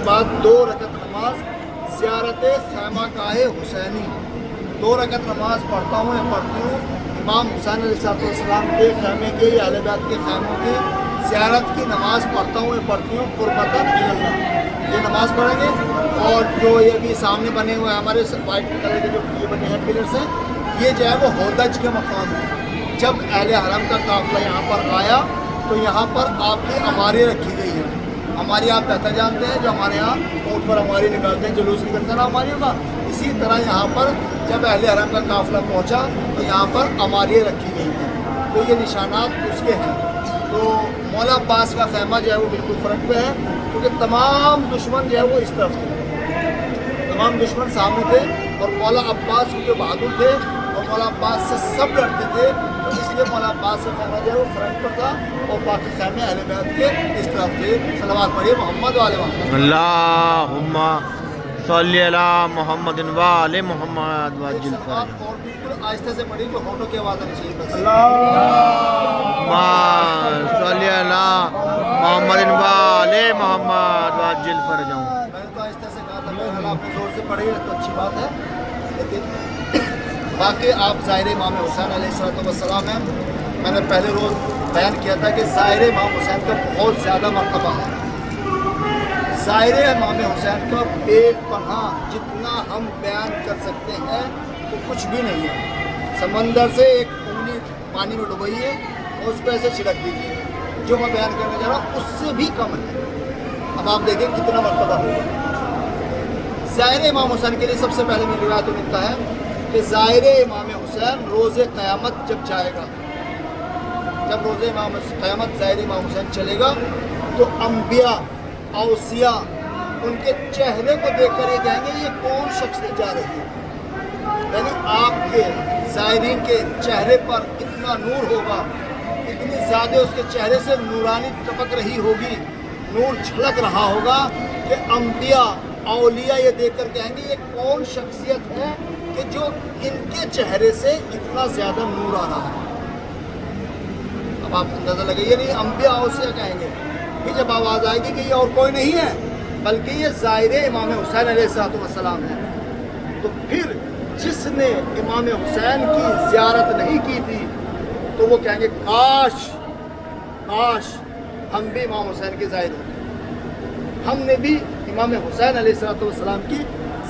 بعد 2 रकत नमाज ज़ियारत खैमा गाह हुसैनी, 2 रकत नमाज पढ़ता हूँ या पढ़ती हूँ इमाम हुसैन अलैहिस्सलाम के खैमे के या अहले बैत के खैमों की ज़ियारत की नमाज पढ़ता हूँ या पढ़ती हूँ कुर्बतन इल्लाह। ये नमाज पढ़ेंगे। और जो ये भी सामने बने हुए हैं हमारे वाइट कलर के जो ये बने हैं पिलर्स हैं, ये जो है वो होदज के मकाम है। जब अहले हरम का काफिला यहाँ पर आया तो यहाँ पर आपकी अमारी रखी गई है। हमारी आप बेहतर जानते हैं, जो हमारे यहाँ ऊँट पर हमारी निकालते हैं, जुलूस निकलता है ना हमारियों का, इसी तरह यहाँ पर जब अहले हरम का काफिला पहुँचा तो यहाँ पर अमारियाँ रखी गई हैं। तो ये निशानात उसके हैं। तो मौला अब्बास का खैमा जो है वो बिल्कुल फ्रंट पे है, क्योंकि तमाम दुश्मन जो है वो इस तरफ थे, तमाम दुश्मन सामने थे और मौला अब्बास जो बहादुर थे और मौला अब्बास से सब डरते थे, तो इसलिए मौला अब्बास का खैमा जो है वो फ्रंट पर था और बाकी खैमे अहले बैत के इस तरफ थे। सलवात पढ़िए मोहम्मद वाले मोहम्मद, अल्लाहुम्मा सल्ली अला मुहम्मद व आले मुहम्मद वाजिल फरज। और बिल्कुल आहिस्ते से पढ़िए, जो होठों की आवाज़ आनी चाहिए बस। अल्लाहुम्मा सल्ली अला मुहम्मद व आले मुहम्मद वाजिल फरज। मैंने तो आहिस्ते से कहा था, बहरहाल आपने ज़ोर से पढ़ी है तो अच्छी बात है, लेकिन बाकी आप ज़ाहिर इमाम हुसैन अलैहिस्सलाम हैं। मैंने पहले रोज़ बयान किया था कि ज़ाहिर इमाम हुसैन का बहुत ज़्यादा मर्तबा है। ज़ाहिर इमाम हुसैन का बेपनाह जितना हम बयान कर सकते हैं तो कुछ भी नहीं है। समंदर से एक उंगली पानी में डुबोइए और उसको ऐसे छिड़क दीजिए, जो मैं बयान करने जा रहा हूँ उससे भी कम है। अब आप देखें कितना मर्तबा होगा। ज़ाहिर इमाम हुसैन के लिए सबसे पहले मेरी रिवायत मिलता है कि ज़ाहिर इमाम हुसैन रोज़े क़यामत जब जाएगा, जब रोज़े इमाम क़यामत ज़ाहिर इमाम हुसैन चलेगा तो अंबिया औसिया उनके चेहरे को देखकर ये कहेंगे ये कौन शख्स जा रही है। यानी आपके ज़ाहिरीन के चेहरे पर इतना नूर होगा, इतनी ज़्यादा उसके चेहरे से नूरानी टपक रही होगी, नूर झलक रहा होगा कि अंबिया औलिया ये देखकर कहेंगे ये कौन शख्सियत है कि जो इनके चेहरे से इतना ज़्यादा नूर आ रहा है। अब आप अंदाज़ा लगाइए, नहीं अंबिया औसिया कहेंगे, फिर जब आवाज़ आएगी कि ये और कोई नहीं है बल्कि ये ज़ाहिर इमाम हुसैन अलैहिस्सलाम है, तो फिर जिसने इमाम हुसैन की ज़ियारत नहीं की थी तो वो कहेंगे काश काश हम भी इमाम हुसैन के ज़ाहिर होते, हमने भी इमाम हुसैन अलैहिस्सलाम की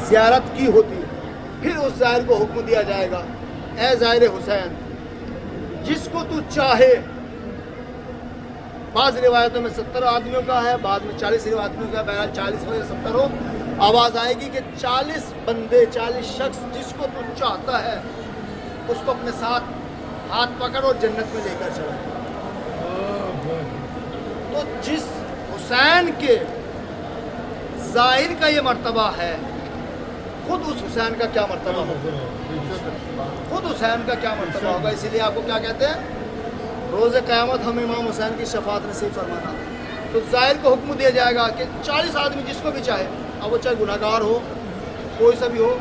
ज़ियारत की होती। फिर उस ज़ाहिर को हुक्म दिया जाएगा, ए ज़ाहिर हुसैन जिसको तू चाहे। बाज़ रिवायतों में 70 आदमियों का है, बाद में 40 आदमियों का, बहरहाल 40 हो या 70 हो, आवाज़ आएगी कि 40 बंदे 40 शख्स जिसको तू चाहता है उसको अपने साथ हाथ पकड़ और जन्नत में लेकर चला। तो जिस हुसैन के ज़ाहिर का ये मर्तबा है, खुद उस हुसैन का क्या मर्तबा होगा, खुद हुसैन का क्या मर्तबा होगा। इसीलिए आपको क्या कहते हैं, रोज़े क़यामत हम इमाम हुसैन की शफाअत नसीब फरमाना। तो ज़ाहिर को हुक्म दिया जाएगा कि 40 आदमी जिसको भी चाहे, अब वो चाहे गुनाहगार हो, कोई सा भी हो,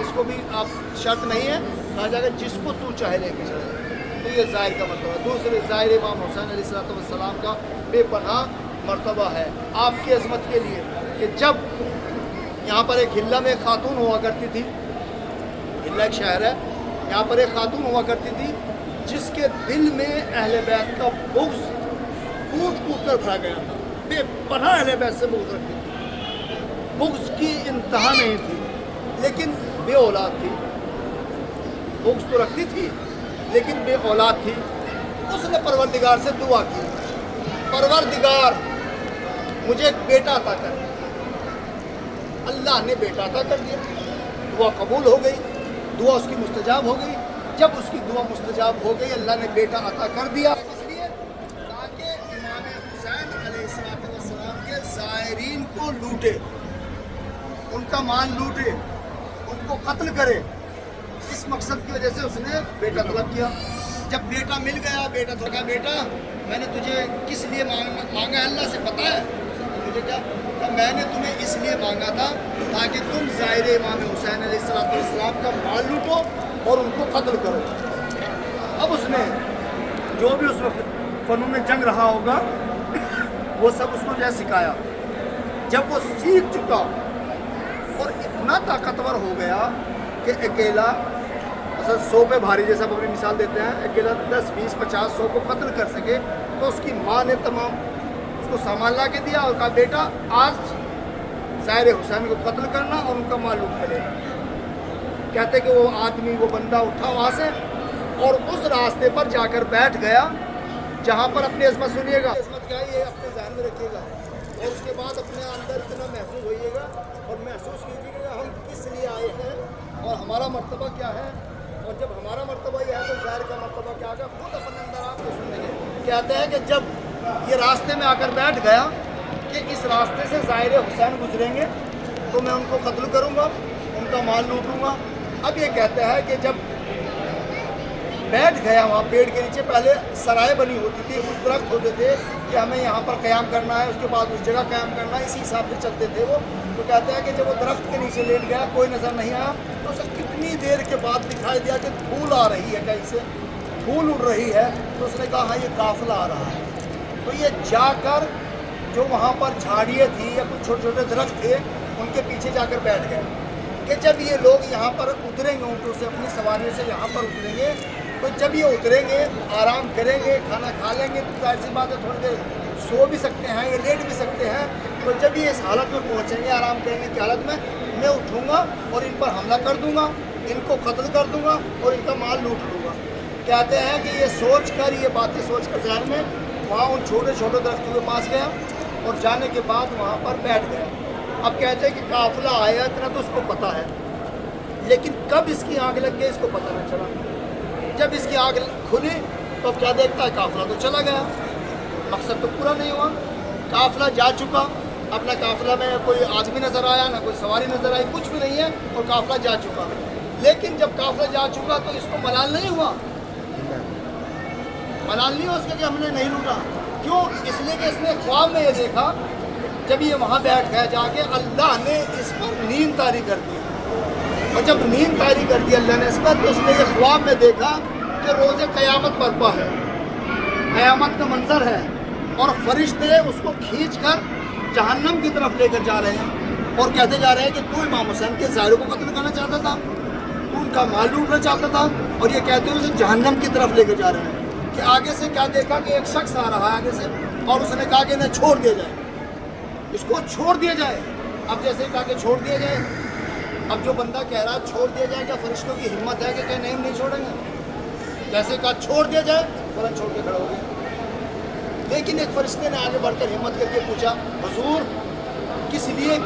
इसको भी आप शर्त नहीं है, कहा जाएगा जिसको तू चाहे लेके चले। तो ये ज़ाहिर का मर्तबा। दूसरे ज़ाहिर इमाम हुसैन अलैहिस्सलाम का बेपनाह मर्तबा है आपकी अज़मत के लिए कि जब यहाँ पर एक हिल्ला में एक खातून हुआ करती थी, हिल्ला एक शहर है, यहाँ पर एक खातून हुआ करती थी जिसके दिल में अहले बैत का बुग़्ज़ कूट कूट कर भरा गया था। बेपनाह अहले बैत से बुग़्ज़ रखती थी, बुग़्ज़ की इंतहा नहीं थी, लेकिन बे औलाद थी। बुग़्ज़ तो रखती थी लेकिन बे औलाद थी। उसने परवरदिगार से दुआ की, परवरदिगार मुझे एक बेटा अता कर। अल्लाह ने बेटा अता कर दिया, दुआ कबूल हो गई, दुआ उसकी मुस्तजाब हो गई। जब उसकी दुआ मुस्तजाब हो गई, अल्लाह ने बेटा अता कर दिया, इसलिए ताकि इमाम हुसैन अलैहिस्सलाम के ज़ायरीन को लूटे, उनका माल लूटे, उनको कत्ल करे। इस मकसद की वजह से उसने बेटा तलब किया। जब बेटा मिल गया, बेटा तो कहा बेटा मैंने तुझे किस लिए मांगा है अल्लाह से पता है मुझे क्या? तो मैंने तुम्हें इसलिए मांगा था ताकि तुम ज़ाहिर इमाम हुसैन अलैहिस्सलाम का माल लूटो और उनको कत्ल करो। अब उसने जो भी उस वक्त फ़नून जंग रहा होगा वो सब उसको जो है सिखाया। जब वो सीख चुका और इतना ताकतवर हो गया कि अकेला मतलब 100 पे भारी, जैसा हम अपनी मिसाल देते हैं, अकेला 10, 20, 50, 100 को कत्ल कर सके, तो उसकी माँ ने तमाम उसको सामान ला के दिया और कहा बेटा आज ज़ाहिर हुसैन को कत्ल करना और उनका माल लूट कर लेना। कहते कि वो आदमी, वो बंदा उठा वहाँ से और उस रास्ते पर जाकर बैठ गया जहाँ पर अपनी अज़मत सुनिएगा, अज़मत क्या है ये अपने ज़हन में रखिएगा और उसके बाद अपने अंदर इतना महसूस होइएगा और महसूस कीजिएगा हम किस लिए आए हैं और हमारा मर्तबा क्या है। और जब हमारा मर्तबा यह है तो ज़ाहिर का मर्तबा क्या होगा, खुद अपने अंदर आपको सुनेंगे। कहते हैं कि जब ये रास्ते में आकर बैठ गया कि इस रास्ते से ज़ाहिर हुसैन गुजरेंगे तो मैं उनको कत्ल करूँगा, उनका माल लूटूँगा। अब ये कहते हैं कि जब बैठ गया वहाँ पेड़ के नीचे, पहले सराय बनी होती थी, कुछ दरख्त होते थे कि हमें यहाँ पर क़याम करना है, उसके बाद उस जगह क़याम करना है, इसी हिसाब से चलते थे वो। तो कहते हैं कि जब वो दरख्त के नीचे लेट गया, कोई नज़र नहीं आया, तो उसे कितनी देर के बाद दिखाई दिया कि धूल आ रही है, कहीं से धूल उड़ रही है। तो उसने कहा हाँ ये काफ़िला आ रहा है। तो ये जाकर जो वहाँ पर झाड़ियाँ थी या कुछ छोटे छोटे दरख्त थे उनके पीछे जाकर बैठ गए कि जब ये लोग यहाँ पर उतरेंगे, ऊँटों से अपनी सवारियों से यहाँ पर उतरेंगे, तो जब ये उतरेंगे आराम करेंगे, खाना खा लेंगे, तो जाहिर सी बात है थोड़ी देर सो भी सकते हैं, ये लेट भी सकते हैं। तो जब ये इस हालत में पहुँचेंगे आराम करने की हालत में, मैं उठूँगा और इन पर हमला कर दूँगा, इनको कत्ल कर दूँगा और इनका माल लूट लूँगा। कहते हैं कि ये सोच कर, ये बातें सोच कर ज़हन में वहाँ उन छोटे छोटे दरख्तों के पास गया और जाने के बाद वहाँ पर बैठ गया। अब कहते हैं कि काफ़िला आया, इतना तो उसको पता है, लेकिन कब इसकी आग लग गई इसको पता नहीं चला। जब इसकी आग खुली तो क्या देखता है, काफ़िला तो चला गया, मकसद तो पूरा नहीं हुआ। काफ़िला जा चुका, अपना काफ़िला में कोई आदमी नज़र आया ना कोई सवारी नज़र आई, कुछ भी नहीं है और काफ़िला जा चुका। लेकिन जब काफ़िला जा चुका तो इसको मलाल नहीं हुआ, मलाल नहीं हुआ उसका कि हमने नहीं लूटा। क्यों? इसलिए कि इसने ख्वाब में ये देखा, जब ये वहाँ बैठ गया जाके, अल्लाह ने इस पर नींद तारी कर दी। और जब नींद तारी कर दी अल्लाह ने इस पर, तो उसने ये ख्वाब में देखा कि रोज़े क़यामत बर्पा है, क़यामत का मंजर है और फरिश्ते उसको खींच कर जहन्नम की तरफ लेकर जा रहे हैं और कहते जा रहे हैं कि तू इमाम हुसैन के ज़ाहिरों को कत्ल करना चाहता था, तू उनका माल लूटना चाहता था, और ये कहते हुए उसे जहन्नम की तरफ लेकर जा रहे हैं। कि आगे से क्या देखा कि एक शख्स आ रहा है आगे से, और उसने कहा कि इन्हें छोड़ दिया जाए, इसको छोड़ दिया जाए। अब जैसे ही कहा कि छोड़ दिया जाए, अब जो बंदा कह रहा है छोड़ दिया जाए, क्या फरिश्तों की हिम्मत है कि कहीं नहीं छोड़ेंगे? जैसे कहा छोड़ दिया जाए, फौरन छोड़ के खड़ा हो गया। लेकिन एक फरिश्ते ने आगे बढ़कर हिम्मत करके पूछा, हुजूर किस लिए?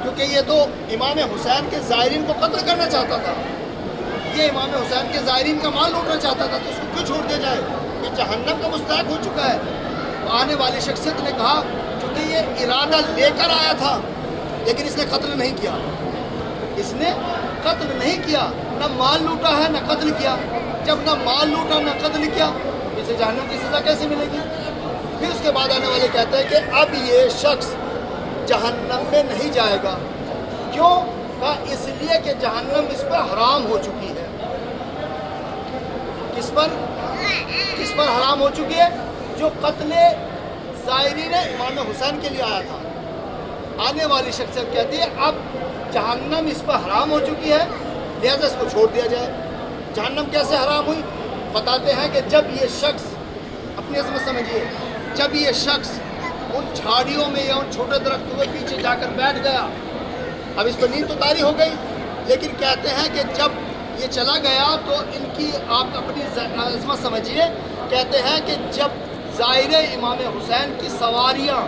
क्योंकि ये तो इमाम हुसैन के ज़ायरीन को कत्ल करना चाहता था, ये इमाम हुसैन के ज़ायरीन का माल लूटना चाहता था, तो उसको क्यों छोड़ दिया जाए? ये जहन्नम का मुस्तहक हो चुका है। तो आने वाली शख्सियत ने कहा क्योंकि ये इरादा लेकर आया था, लेकिन इसने कत्ल नहीं किया, इसने कत्ल नहीं किया, न माल लूटा है न कत्ल किया। जब न माल लूटा न कत्ल किया, इसे जहन्नम की सज़ा कैसे मिलेगी? फिर उसके बाद आने वाले कहते हैं कि अब ये शख्स जहन्नम में नहीं जाएगा। क्यों? कहा इसलिए कि जहन्नम इस पर हराम हो चुकी है। किस पर हराम हो चुकी है? जो कत्ले ज़ायरीन इमाम हुसैन के लिए आया था। आने वाली शख्सियत कहती है अब जहन्नम इस पर हराम हो चुकी है, लिहाजा इसको छोड़ दिया जाए। जहन्नम कैसे हराम हुई? बताते हैं कि जब ये शख्स, अपनी अज़मत समझिए, जब ये शख्स उन झाड़ियों में या उन छोटे दरख्तों के पीछे जाकर बैठ गया, अब इस पर नींद तो तारी हो गई, लेकिन कहते हैं कि जब ये चला गया तो इनकी आप अपनी अज़मत समझिए। कहते हैं कि जब ज़ाहिर इमाम हुसैन की सवारियाँ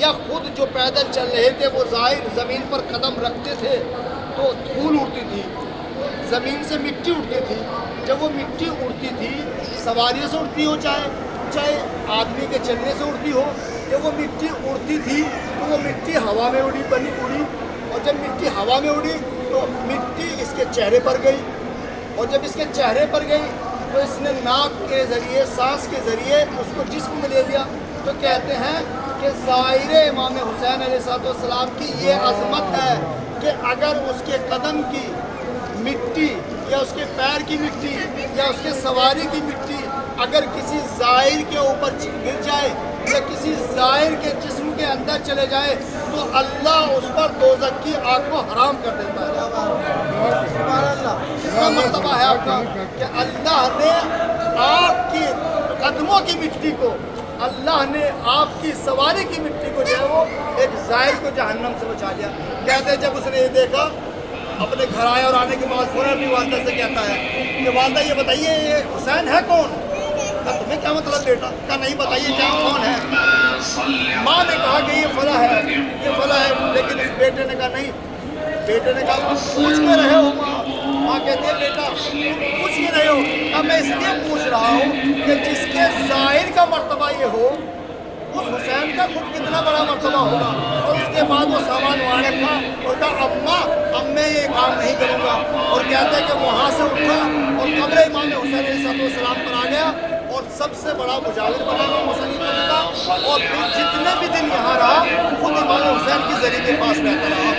या खुद जो पैदल चल रहे थे वो ज़ाहिर ज़मीन पर कदम रखते थे तो धूल उड़ती थी, ज़मीन से मिट्टी उड़ती थी। जब वो मिट्टी उड़ती थी, सवारियों से उड़ती हो चाहे आदमी के चलने से उड़ती हो, जब वो मिट्टी उड़ती थी तो वो मिट्टी हवा में उड़ी, और जब मिट्टी हवा में उड़ी तो मिट्टी इसके चेहरे पर गई, और जब इसके चेहरे पर गई तो इसने नाक के ज़रिए, सांस के ज़रिए उसको जिस्म में ले लिया। तो कहते हैं कि ज़ाहिर इमाम हुसैन अलैहिस्सलाम की ये अज़मत है कि अगर उसके कदम की मिट्टी या उसके पैर की मिट्टी या उसके सवारी की मिट्टी अगर किसी ज़ाहिर के ऊपर गिर जाए کہ کسی زائر کے جسم کے اندر چلے جائے تو اللہ اس پر دوزخ کی آگ کو حرام کر دیتا ہے۔ کتنا مرتبہ ہے آپ کا کہ اللہ نے آپ کی قدموں کی مٹی کو، اللہ نے آپ کی سواری کی مٹی کو جو ہے وہ ایک زائر کو جہنم سے بچا لیا۔ کہتے ہیں جب اس نے یہ دیکھا اپنے گھر آیا اور آنے کے بعد فوراً اپنی والدہ سے کہتا ہے کہ والدہ یہ بتائیے یہ حسین ہے کون؟ کہا تمہیں کیا مطلب بیٹا؟ کہا نہیں بتائیے کیا کون ہے؟ ماں نے کہا کہ یہ فلاں ہے، یہ فلاں ہے، لیکن اس بیٹے نے کہا نہیں۔ بیٹے نے کہا پوچھ کے رہے ہو ماں؟ ماں کہتی ہے بیٹا پوچھ کے رہے ہو؟ کہا میں اس لیے پوچھ رہا ہوں کہ جس کے ظاہر کا مرتبہ یہ ہو اس حسین کا خود کتنا بڑا مرتبہ ہوگا۔ اور اس کے بعد وہ سامان وہاں رکھا اور کہا اماں اب میں یہ کام نہیں کروں گا، اور کہتا ہے کہ وہاں سے اٹھا اور قبر امام حسین علیہ السلام پر آ گیا اور سب سے بڑا مجاور بنا امام حسین کا، اور پھر جتنے بھی دن یہاں رہا خود امام حسین کی زری کے پاس رہتا رہا۔